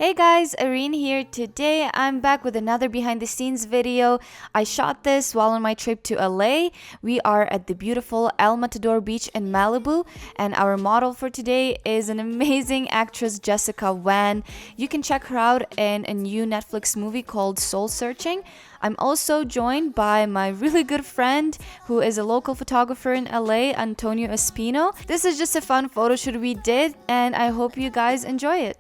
Hey guys, Irene here. Today I'm back with another behind the scenes video. I shot this while on my trip to LA. We are at the beautiful El Matador Beach in Malibu, and our model for today is an amazing actress, Jessika. You can check her out in a new Netflix movie called Soul Searching. I'm also joined by my really good friend who is a local photographer in LA, Antonio Espino. This is just a fun photo shoot we did, and I hope you guys enjoy it.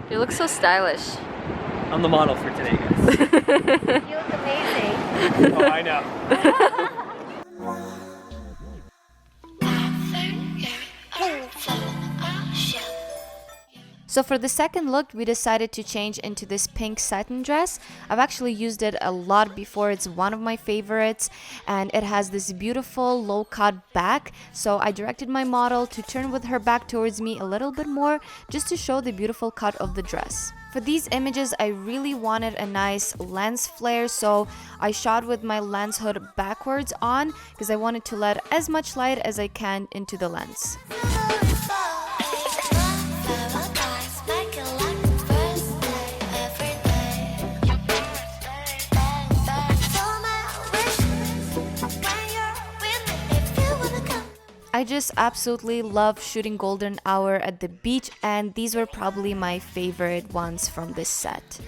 You look so stylish. I'm the model for today, guys. You look amazing. Oh, I know. So for the second look, we decided to change into this pink satin dress. I've actually used it a lot before. It's one of my favorites, and it has this beautiful low-cut back. So I directed my model to turn with her back towards me a little bit more, just to show the beautiful cut of the dress. For these images, I really wanted a nice lens flare, so I shot with my lens hood backwards on because I wanted to let as much light as I can into the lens. I just absolutely love shooting golden hour at the beach, and these were probably my favorite ones from this set.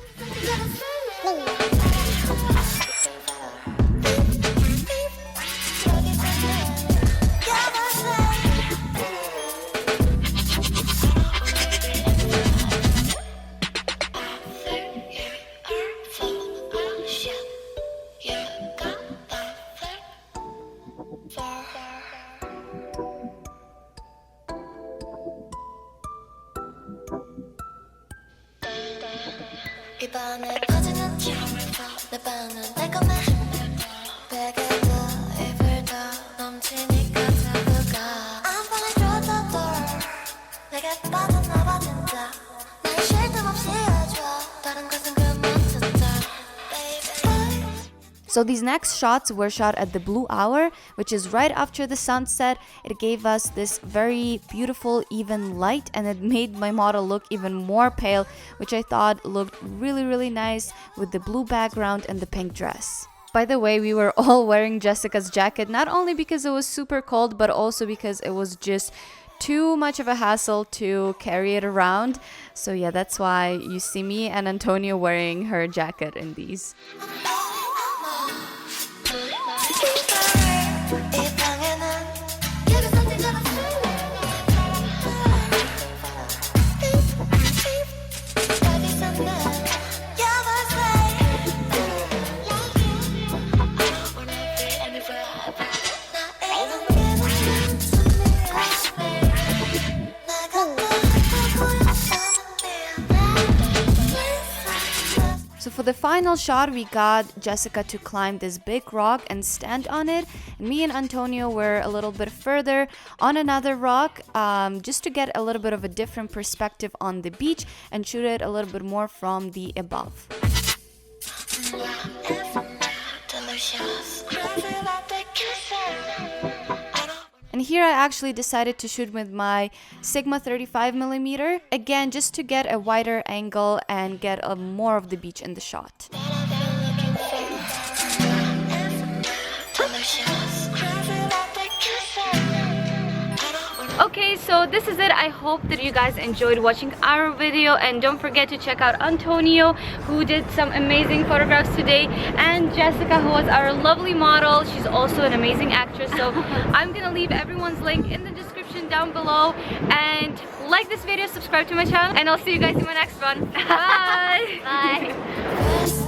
So these next shots were shot at the blue hour, which is right after the sunset. It gave us this very beautiful even light, and it made my model look even more pale, which I thought looked really nice with the blue background and the pink dress. By the way, we were all wearing Jessica's jacket, not only because it was super cold, but also because it was just too much of a hassle to carry it around. So yeah, that's why you see me and Antonio wearing her jacket in these. for the final shot, we got Jessika to climb this big rock and stand on it. And me and Antonio were a little bit further on another rock, just to get a little bit of a different perspective on the beach and shoot it a little bit more from the above. And here I actually decided to shoot with my Sigma 35mm, again just to get a wider angle and get more of the beach in the shot. Okay, so this is it. I hope that you guys enjoyed watching our video, and don't forget to check out Antonio, who did some amazing photographs today, and Jessika, who was our lovely model. She's also an amazing actress, so I'm gonna leave everyone's link in the description down below. And like this video, subscribe to my channel, and I'll see you guys in my next one. Bye. Bye.